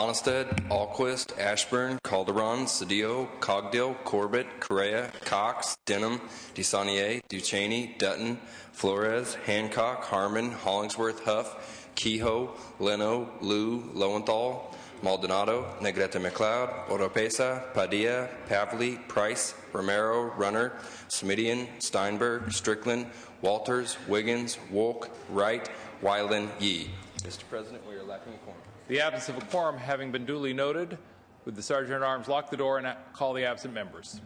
Onnested, Alquist, Ashburn, Calderon, Cedillo, Cogdill, Corbett, Correa, Cox, Denham, DeSaulnier, Ducheney, Dutton, Flores, Hancock, Harmon, Hollingsworth, Huff, Kehoe, Leno, Liu, Lowenthal, Maldonado, Negrete McLeod, Oropesa, Padilla, Pavley, Price, Romero, Runner, Smidian, Steinberg, Strickland, Walters, Wiggins, Wolk, Wright, Weiland, Yee. Mr. President, we are lacking a quorum. The absence of a quorum having been duly noted, would the Sergeant-at-Arms lock the door and call the absent members?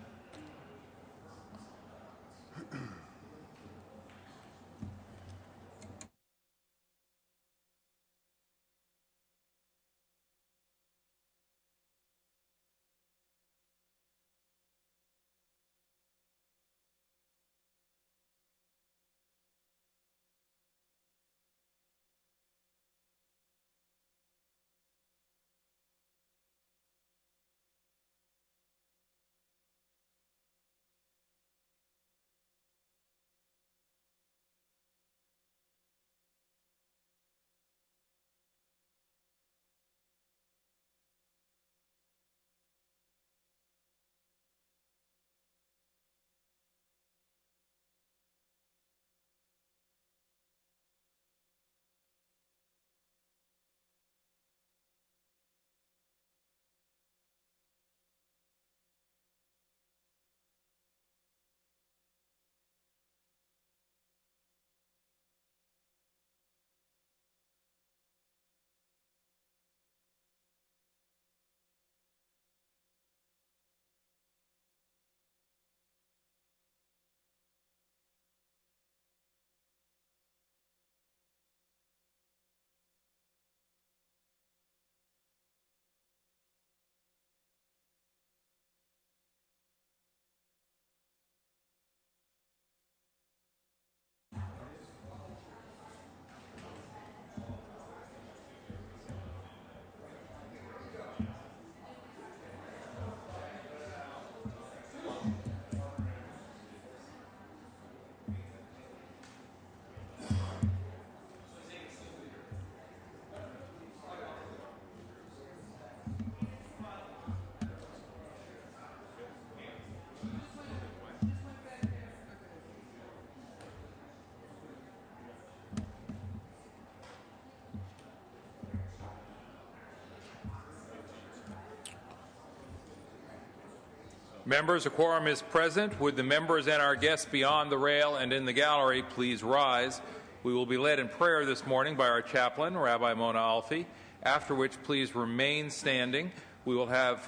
Members, a quorum is present. Would the members and our guests beyond the rail and in the gallery please rise? We will be led in prayer this morning by our chaplain, Rabbi Mona Alfi, after which please remain standing. We will have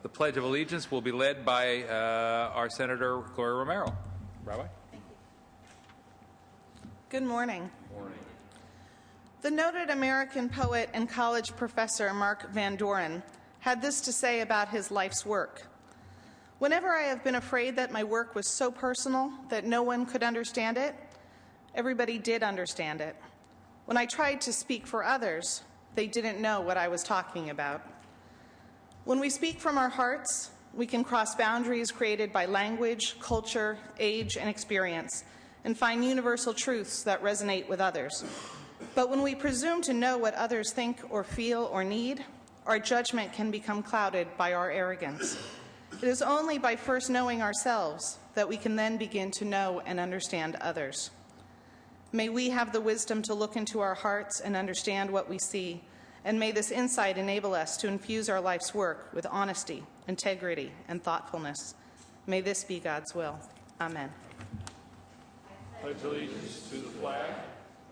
the Pledge of Allegiance will be led by our Senator Gloria Romero. Rabbi? Good morning. Good morning. The noted American poet and college professor Mark Van Doren had this to say about his life's work. Whenever I have been afraid that my work was so personal that no one could understand it, everybody did understand it. When I tried to speak for others, they didn't know what I was talking about. When we speak from our hearts, we can cross boundaries created by language, culture, age, and experience, and find universal truths that resonate with others. But when we presume to know what others think or feel or need, our judgment can become clouded by our arrogance. It is only by first knowing ourselves that we can then begin to know and understand others. May we have the wisdom to look into our hearts and understand what we see, and may this insight enable us to infuse our life's work with honesty, integrity, and thoughtfulness. May this be God's will. Amen. Pledge allegiance to the flag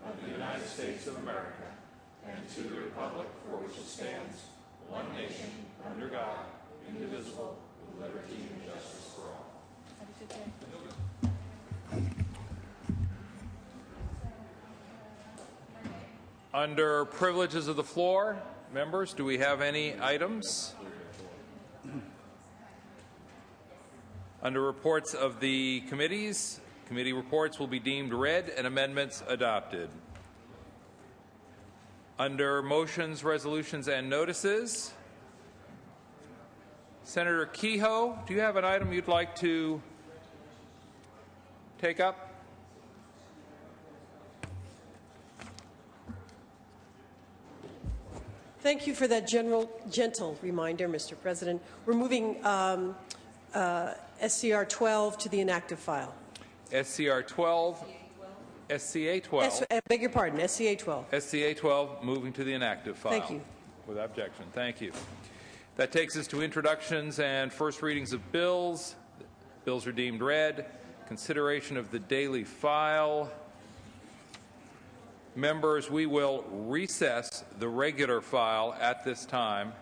of the United States of America and to the republic for which it stands, one nation, under God, indivisible, with liberty and justice for all. Have a good day. Under privileges of the floor, members, do we have any items? Under reports of the committees, committee reports will be deemed read and amendments adopted. Under motions, resolutions, and notices, Senator Kehoe, do you have an item you'd like to take up? Thank you for that gentle reminder, Mr. President. We're moving SCR 12 to the inactive file. SCR 12, SCA 12. I beg your pardon, SCA 12. SCA 12 moving to the inactive file. Thank you. Without objection. Thank you. That takes us to introductions and first readings of bills. Bills are deemed read. Consideration of the daily file. Members, we will recess the regular file at this time,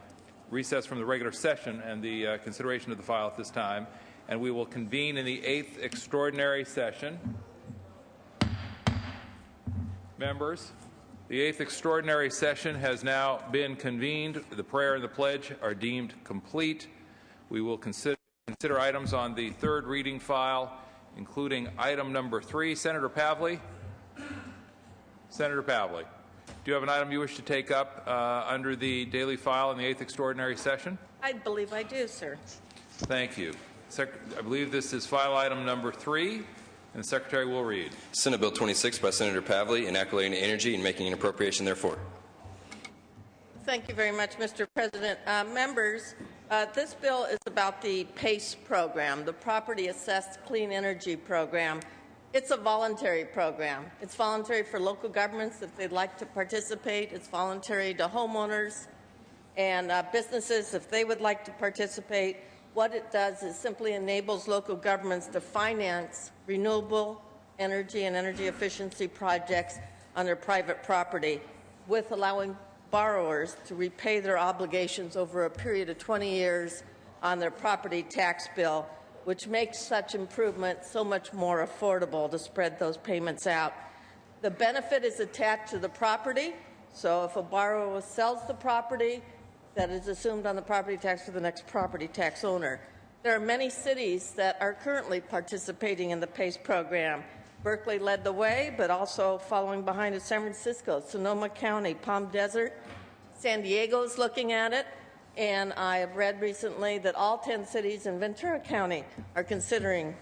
recess from the regular session and the consideration of the file at this time, and we will convene in the 8th extraordinary session. Members, the 8th extraordinary session has now been convened. The prayer and the pledge are deemed complete. We will consider items on the third reading file, including item number 3. Senator Pavley. Senator Pavley, do you have an item you wish to take up under the daily file in the 8th extraordinary session? I believe I do, sir. Thank you. I believe this is file item number 3, and the Secretary will read. Senate Bill 26 by Senator Pavley, enacting energy and making an appropriation therefore. Thank you very much, Mr. President. Members, this bill is about the PACE program, the Property Assessed Clean Energy Program. It's a voluntary program. It's voluntary for local governments if they'd like to participate. It's voluntary to homeowners and businesses if they would like to participate. What it does is simply enables local governments to finance renewable energy and energy efficiency projects on their private property, with allowing borrowers to repay their obligations over a period of 20 years on their property tax bill, which makes such improvement so much more affordable to spread those payments out. The benefit is attached to the property, so if a borrower sells the property, that is assumed on the property tax for the next property tax owner. There are many cities that are currently participating in the PACE program. Berkeley led the way, but also following behind is San Francisco, Sonoma County, Palm Desert. San Diego is looking at it. And I have read recently that all 10 cities in Ventura County are considering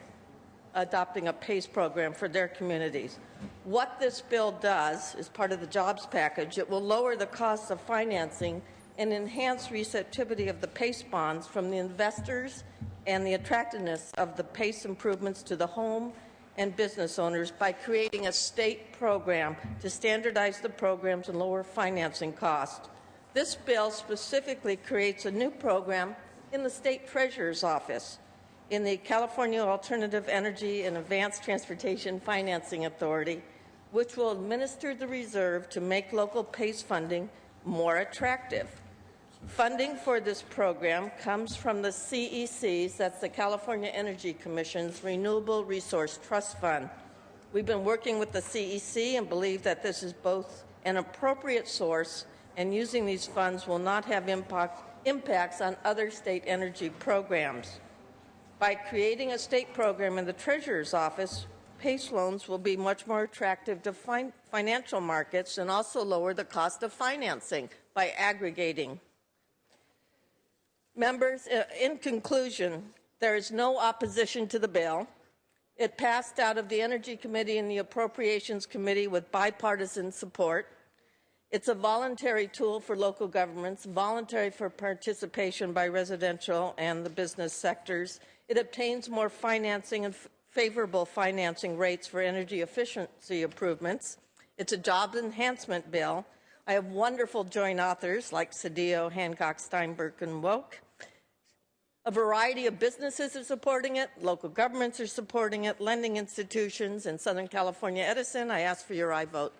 adopting a PACE program for their communities. What this bill does is part of the jobs package. It will lower the cost of financing and enhance receptivity of the PACE bonds from the investors and the attractiveness of the PACE improvements to the home and business owners by creating a state program to standardize the programs and lower financing costs. This bill specifically creates a new program in the State Treasurer's Office, in the California Alternative Energy and Advanced Transportation Financing Authority, which will administer the reserve to make local PACE funding more attractive. Funding for this program comes from the CEC's, that's the California Energy Commission's Renewable Resource Trust Fund. We've been working with the CEC and believe that this is both an appropriate source, and using these funds will not have impacts on other state energy programs. By creating a state program in the Treasurer's Office, PACE loans will be much more attractive to financial markets and also lower the cost of financing by aggregating. Members, in conclusion, there is no opposition to the bill. It passed out of the Energy Committee and the Appropriations Committee with bipartisan support. It's a voluntary tool for local governments, voluntary for participation by residential and the business sectors. It obtains more financing and favorable financing rates for energy efficiency improvements. It's a jobs enhancement bill. I have wonderful joint authors like Cedillo, Hancock, Steinberg, and Woke. A variety of businesses are supporting it. Local governments are supporting it. Lending institutions in Southern California Edison. I ask for your aye vote.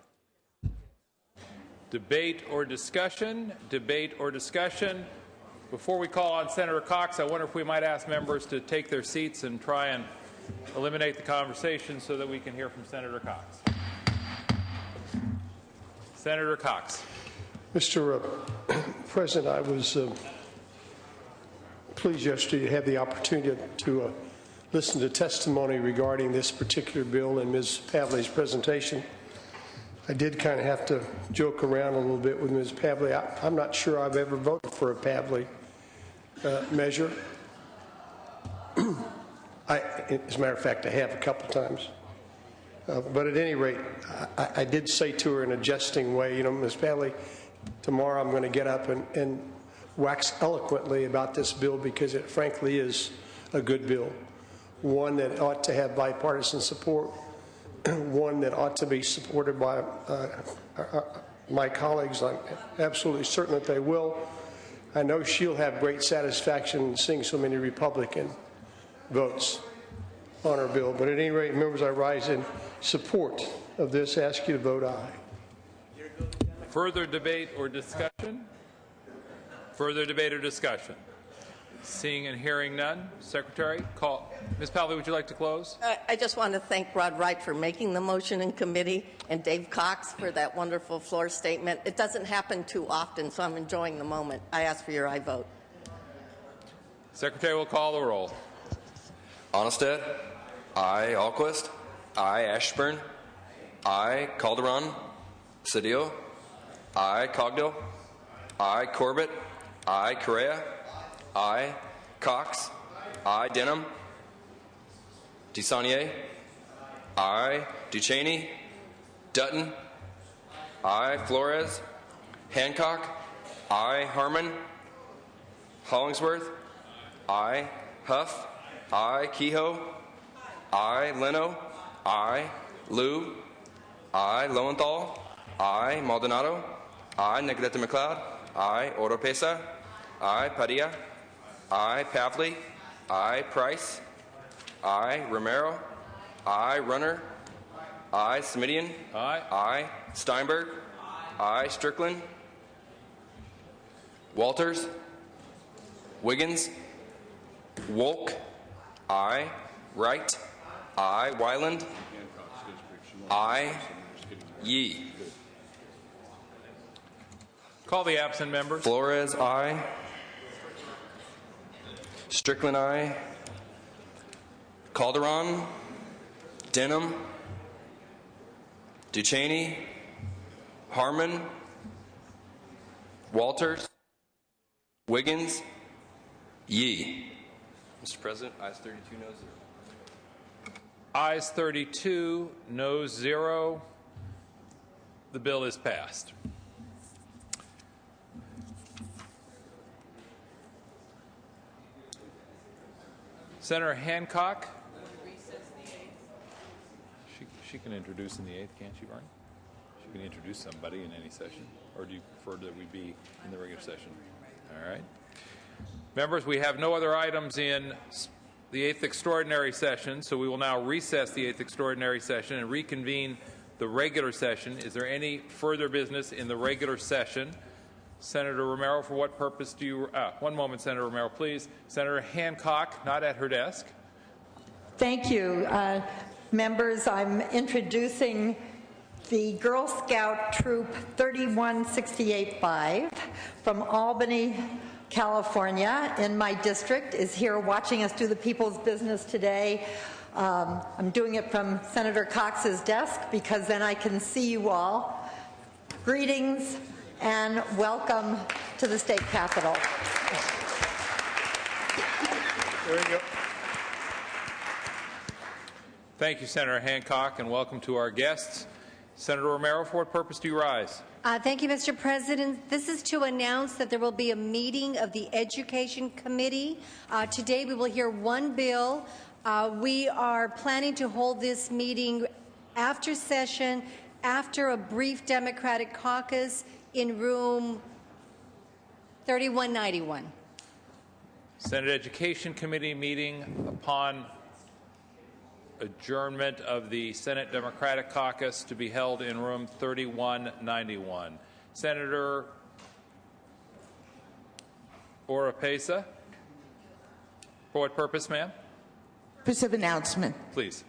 Debate or discussion? Debate or discussion? Before we call on Senator Cox, I wonder if we might ask members to take their seats and try and eliminate the conversation so that we can hear from Senator Cox. Senator Cox. Mr. President, I was pleased yesterday to have the opportunity to listen to testimony regarding this particular bill and Ms. Pavley's presentation. I did kind of have to joke around a little bit with Ms. Pavley. I'm not sure I've ever voted for a Pavley measure. As a matter of fact, I have a couple times. But at any rate, I did say to her in a jesting way, you know, Ms. Pavley, tomorrow I'm going to get up and wax eloquently about this bill because it frankly is a good bill, one that ought to have bipartisan support, one that ought to be supported by my colleagues. I'm absolutely certain that they will. I know she'll have great satisfaction in seeing so many Republican votes on her bill. But at any rate, members, I rise in support of this. I ask you to vote aye. Further debate or discussion? Further debate or discussion? Seeing and hearing none. Secretary, call. Ms. Pavley, would you like to close? I just want to thank Rod Wright for making the motion in committee and Dave Cox for that wonderful floor statement. It doesn't happen too often, so I'm enjoying the moment. I ask for your aye vote. Secretary will call the roll. Onnested, aye. Alquist, aye. Ashburn, aye. Calderon, Cedillo, aye. Cogdill, aye. Corbett, aye. Correa, aye. Cox, aye. Denham, DeSaulnier, aye. Ducheney, Dutton, aye. Flores, Hancock, aye. Harmon, Hollingsworth, aye. Huff, aye. Kehoe, aye. Leno, aye. Liu, aye. Lowenthal, aye. Maldonado, aye. Negrete McLeod, aye. Oropesa, aye. Padilla, aye. Pavley, aye. Price, aye. Romero, aye. Runner, aye. Smidian, Aye. aye. Steinberg, aye. Strickland, Walters, Wiggins, Wolk, aye. Wright, aye. Wyland, aye. Yee. Call the absent members. Flores, aye. Strickland, aye. Calderon, Denham, Ducheney, Harmon, Walters, Wiggins, Yee. Mr. President, ayes 32, no 0. Ayes 32, noes 0. The bill is passed. Senator Hancock. She can introduce in the 8th, can't she, Barney? She can introduce somebody in any session. Or do you prefer that we be in the regular session? All right. Members, we have no other items in the 8th extraordinary session, so we will now recess the 8th extraordinary session and reconvene the regular session. Is there any further business in the regular session? Senator Romero, for what purpose do you... one moment, Senator Romero, please. Senator Hancock, not at her desk. Thank you. Members, I'm introducing the Girl Scout Troop 31685 from Albany, California, in my district, is here watching us do the people's business today. I'm doing it from Senator Cox's desk because then I can see you all. Greetings and welcome to the state capitol. There you go. Thank you, Senator Hancock, and welcome to our guests. Senator Romero, for what purpose do you rise? Thank you, Mr. President. This is to announce that there will be a meeting of the Education Committee. Today we will hear one bill. We are planning to hold this meeting after session, after a brief Democratic caucus in room 3191. Senate Education Committee meeting upon adjournment of the Senate Democratic Caucus to be held in room 3191. Senator Oropesa, for what purpose, ma'am? Purpose of announcement. Please.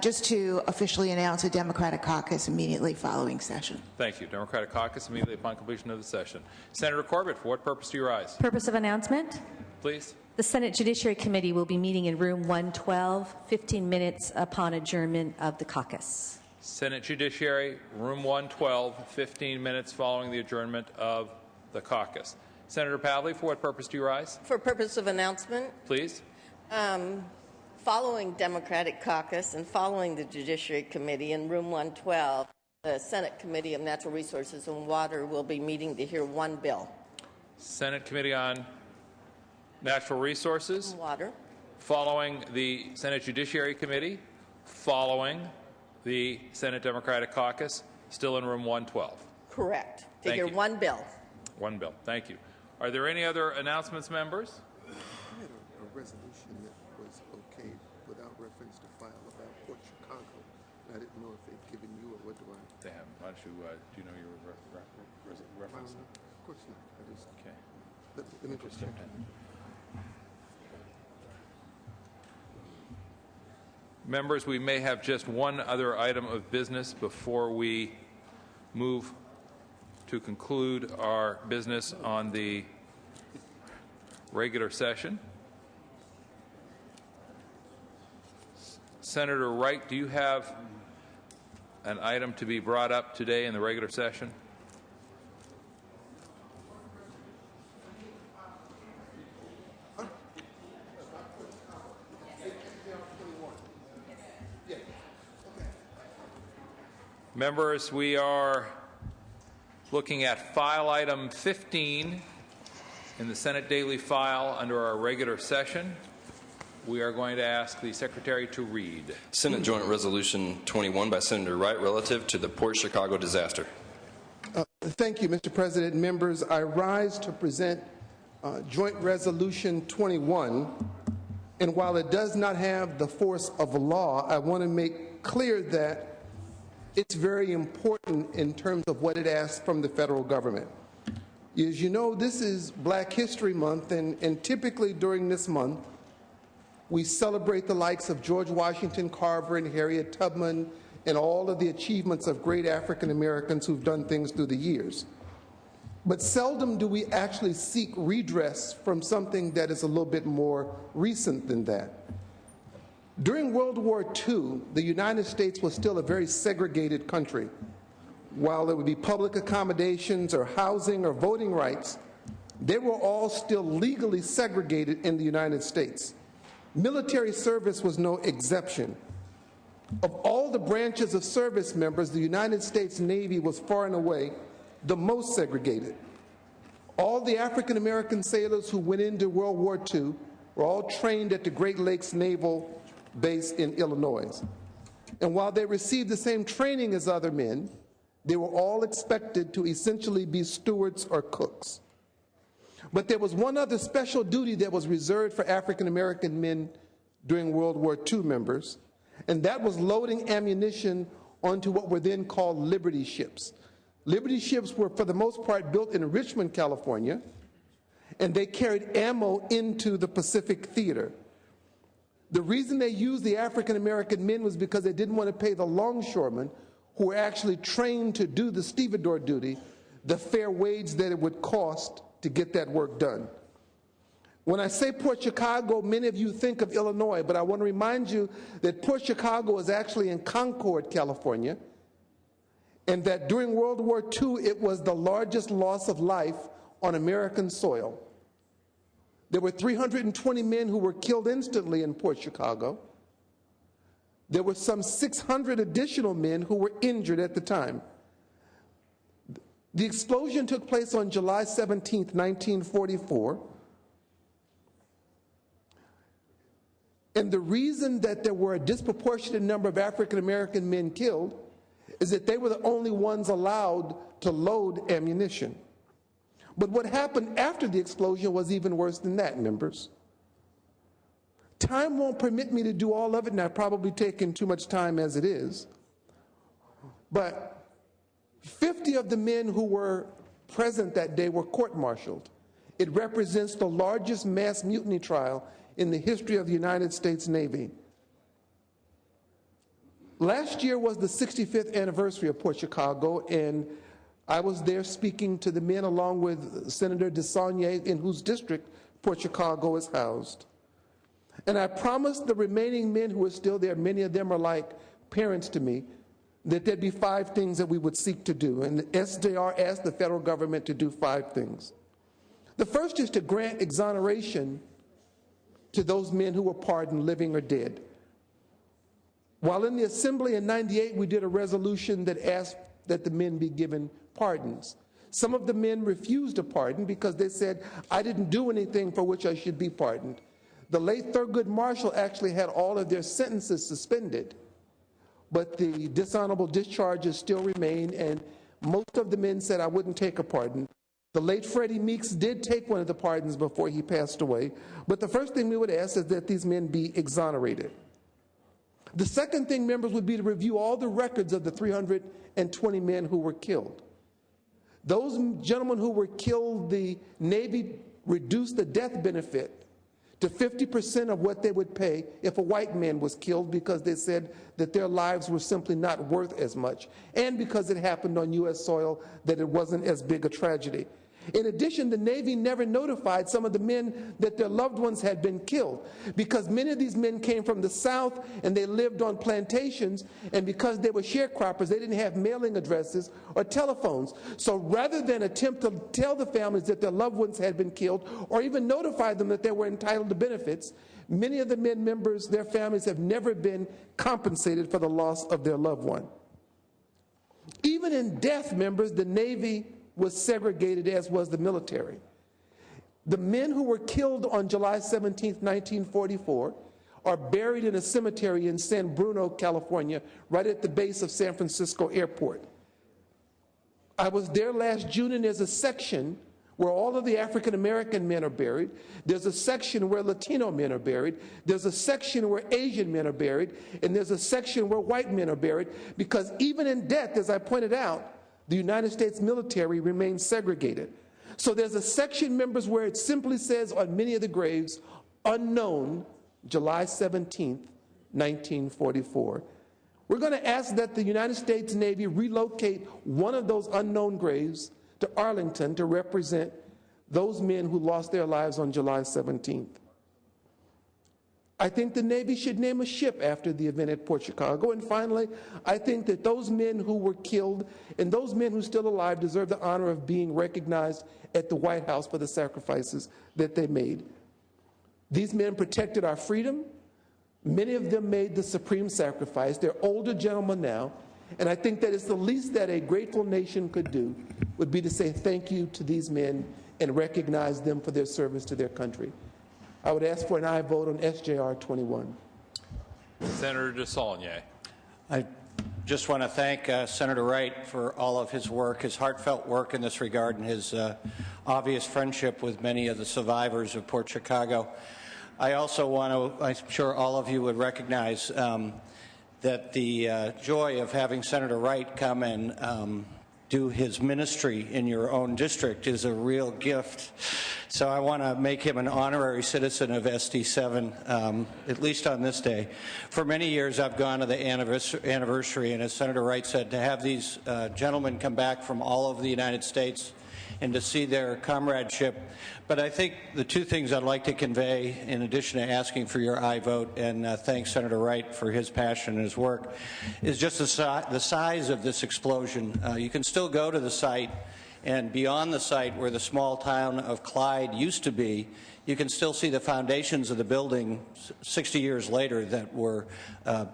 Just to officially announce a Democratic caucus immediately following session. Thank you. Democratic Caucus immediately upon completion of the session. Senator Corbett, for what purpose do you rise? Purpose of announcement. Please. The Senate Judiciary Committee will be meeting in room 112, 15 minutes upon adjournment of the caucus. Senate Judiciary, room 112, 15 minutes following the adjournment of the caucus. Senator Pavley, for what purpose do you rise? For purpose of announcement, Please. following Democratic caucus and following the Judiciary Committee in room 112, The Senate Committee of Natural Resources and Water will be meeting to hear one bill. Senate Committee on Natural Resources. Water. Following the Senate Judiciary Committee. Following the Senate Democratic Caucus. Still in room 112. Correct. To Thank hear you. one bill. One bill. Thank you. Are there any other announcements, members? I had a resolution that was okayed without reference to file about Port Chicago. I didn't know if they'd given you or what do I? They have. Why don't you, do you know your reference? Of course not. I just, Okay. let me go check. Members, we may have just one other item of business before we move to conclude our business on the regular session. Senator Wright, do you have an item to be brought up today in the regular session? Members, we are looking at file item 15 in the Senate Daily File under our regular session. We are going to ask the Secretary to read. Senate Joint Resolution 21 by Senator Wright relative to the Port Chicago disaster. Thank you, Mr. President. Members, I rise to present Joint Resolution 21. And while it does not have the force of law, I want to make clear that it's very important in terms of what it asks from the federal government. As you know, this is Black History Month, and typically during this month, we celebrate the likes of George Washington Carver and Harriet Tubman and all of the achievements of great African Americans who've done things through the years. But seldom do we actually seek redress from something that is a little bit more recent than that. During World War II, the United States was still a very segregated country. While there would be public accommodations or housing or voting rights, they were all still legally segregated in the United States. Military service was no exception. Of all the branches of service members, the United States Navy was far and away the most segregated. All the African American sailors who went into World War II were all trained at the Great Lakes Naval Base in Illinois. And while they received the same training as other men, they were all expected to essentially be stewards or cooks. But there was one other special duty that was reserved for African American men during World War II, members, and that was loading ammunition onto what were then called Liberty ships. Liberty ships were, for the most part, built in Richmond, California, and they carried ammo into the Pacific Theater. The reason they used the African American men was because they didn't want to pay the longshoremen, who were actually trained to do the stevedore duty, the fair wage that it would cost to get that work done. When I say Port Chicago, many of you think of Illinois, but I want to remind you that Port Chicago is actually in Concord, California, and that during World War II, it was the largest loss of life on American soil. There were 320 men who were killed instantly in Port Chicago. There were some 600 additional men who were injured at the time. The explosion took place on July 17, 1944. And the reason that there were a disproportionate number of African American men killed is that they were the only ones allowed to load ammunition. But what happened after the explosion was even worse than that, members. Time won't permit me to do all of it, and I've probably taken too much time as it is. But 50 of the men who were present that day were court-martialed. It represents the largest mass mutiny trial in the history of the United States Navy. Last year was the 65th anniversary of Port Chicago, and I was there speaking to the men along with Senator DeSaulnier, in whose district Port Chicago is housed. And I promised the remaining men who are still there, many of them are like parents to me, that there'd be 5 things that we would seek to do. And the SJR asked the federal government to do 5 things. The first is to grant exoneration to those men who were pardoned, living or dead. While in the Assembly in '98, we did a resolution that asked that the men be given pardons. Some of the men refused a pardon because they said, I didn't do anything for which I should be pardoned. The late Thurgood Marshall actually had all of their sentences suspended, but the dishonorable discharges still remain, and most of the men said, I wouldn't take a pardon. The late Freddie Meeks did take one of the pardons before he passed away, but the first thing we would ask is that these men be exonerated. The second thing, members, would be to review all the records of the 320 men who were killed. Those gentlemen who were killed, the Navy reduced the death benefit to 50% of what they would pay if a white man was killed, because they said that their lives were simply not worth as much, and because it happened on U.S. soil, that it wasn't as big a tragedy. In addition, the Navy never notified some of the men that their loved ones had been killed, because many of these men came from the South and they lived on plantations, and because they were sharecroppers, they didn't have mailing addresses or telephones. So rather than attempt to tell the families that their loved ones had been killed or even notify them that they were entitled to benefits, many of the men members, their families have never been compensated for the loss of their loved one. Even in death, members, the Navy was segregated, as was the military. The men who were killed on July 17, 1944, are buried in a cemetery in San Bruno, California, right at the base of San Francisco Airport. I was there last June, and there's a section where all of the African American men are buried. There's a section where Latino men are buried. There's a section where Asian men are buried. And there's a section where white men are buried, because even in death, as I pointed out, the United States military remains segregated. So there's a section, members, where it simply says on many of the graves, unknown, July 17th, 1944. We're going to ask that the United States Navy relocate one of those unknown graves to Arlington to represent those men who lost their lives on July 17th. I think the Navy should name a ship after the event at Port Chicago. And finally, I think that those men who were killed and those men who are still alive deserve the honor of being recognized at the White House for the sacrifices that they made. These men protected our freedom. Many of them made the supreme sacrifice. They're older gentlemen now. And I think that it's the least that a grateful nation could do would be to say thank you to these men and recognize them for their service to their country. I would ask for an aye vote on SJR 21. Senator DeSaulnier. I just want to thank Senator Wright for all of his work, his heartfelt work in this regard, and his obvious friendship with many of the survivors of Port Chicago. I also want to, I'm sure all of you would recognize that the joy of having Senator Wright come and do his ministry in your own district is a real gift. So I want to make him an honorary citizen of SD7, at least on this day. For many years I've gone to the anniversary, and as Senator Wright said, to have these gentlemen come back from all over the United States and to see their comradeship. But I think the two things I'd like to convey, in addition to asking for your aye vote and thank Senator Wright for his passion and his work, is just the size of this explosion. You can still go to the site, and beyond the site where the small town of Clyde used to be, you can still see the foundations of the building 60 years later that were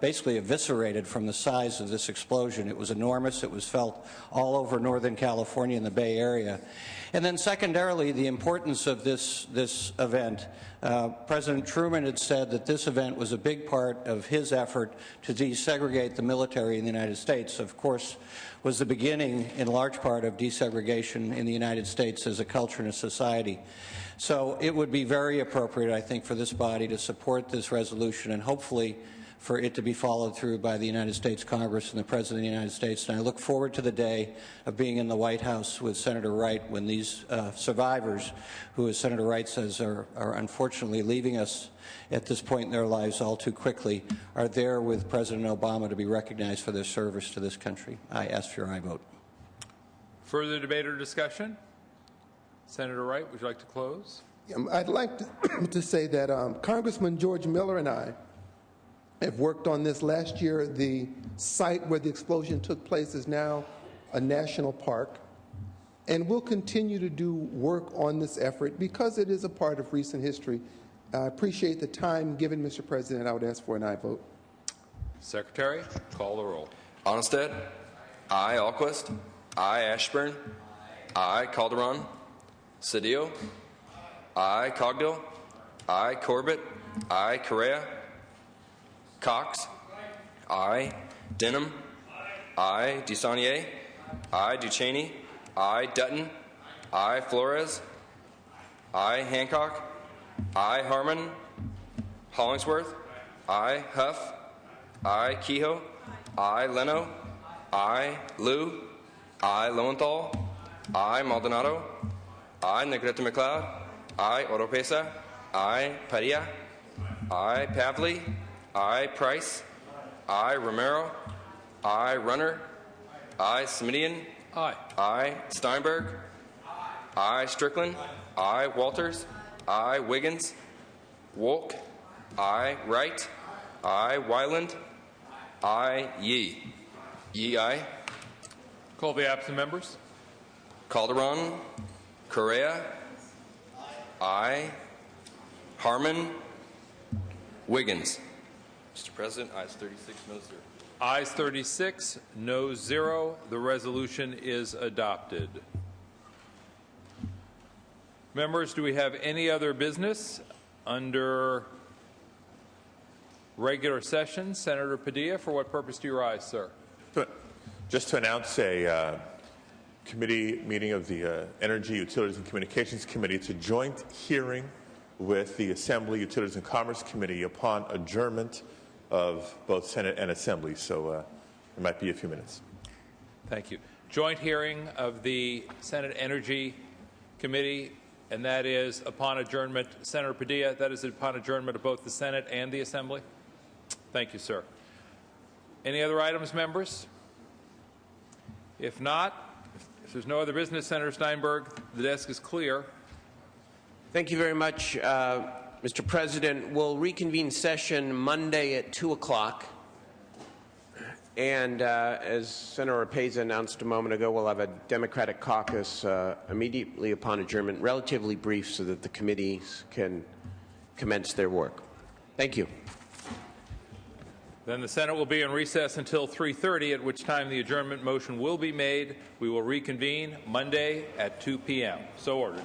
basically eviscerated from the size of this explosion. It was enormous. It was felt all over Northern California and the Bay Area. And then secondarily, the importance of this event. President Truman had said that this event was a big part of his effort to desegregate the military in the United States. Of course, was the beginning, in large part, of desegregation in the United States as a culture and a society. So it would be very appropriate, I think, for this body to support this resolution and hopefully for it to be followed through by the United States Congress and the President of the United States. And I look forward to the day of being in the White House with Senator Wright when these survivors, who, as Senator Wright says, are unfortunately leaving us at this point in their lives all too quickly, are there with President Obama to be recognized for their service to this country. I ask for your aye vote. Further debate or discussion? Senator Wright, would you like to close? I'd like to say that Congressman George Miller and I have worked on this last year. The site where the explosion took place is now a national park, and we'll continue to do work on this effort because it is a part of recent history. I appreciate the time given, Mr. President. I would ask for an aye vote. Secretary, call the roll. Onnested, I. Alquist. I. Ashburn. I. Calderon. Cedillo. I. Cogdill. I. Corbett. I. Correa. Cox. I. Denham. I. DeSaulnier. I. Ducheney. I. Dutton. I. Flores. I. Hancock. I. Harmon. Hollingsworth. I. Huff. I. Kehoe. I. Leno. I. Liu. I. Lowenthal. I. Maldonado. I. Negrete McLeod. I. Oropesa. I. Padilla. I. Pavley. I. Price. I. Romero. I. Runner. I. Smidian. Aye. I. Steinberg. I. Strickland. I. Walters. I. Wiggins. Wolk. I. Wright. I. Wyland. I. Yee. Yee, aye. Call the absent members. Calderon. Correa. I. Harmon. Wiggins. Mr. President, ayes 36, no 0. Ayes 36, no 0. The resolution is adopted. Members, do we have any other business under regular session? Senator Padilla, for what purpose do you rise, sir? Just to announce a committee meeting of the Energy, Utilities, and Communications Committee. It's a joint hearing with the Assembly, Utilities, and Commerce Committee upon adjournment of both Senate and Assembly. So it might be a few minutes. Thank you. Joint hearing of the Senate Energy Committee, and that is upon adjournment. Senator Padilla, that is upon adjournment of both the Senate and the Assembly? Thank you, sir. Any other items, members? If not, if there's no other business, Senator Steinberg, the desk is clear. Thank you very much, Mr. President. We'll reconvene session Monday at 2 o'clock. And as Senator Oropesa announced a moment ago, we'll have a Democratic caucus immediately upon adjournment, relatively brief, so that the committees can commence their work. Thank you. Then the Senate will be in recess until 3:30, at which time the adjournment motion will be made. We will reconvene Monday at 2 p.m. So ordered.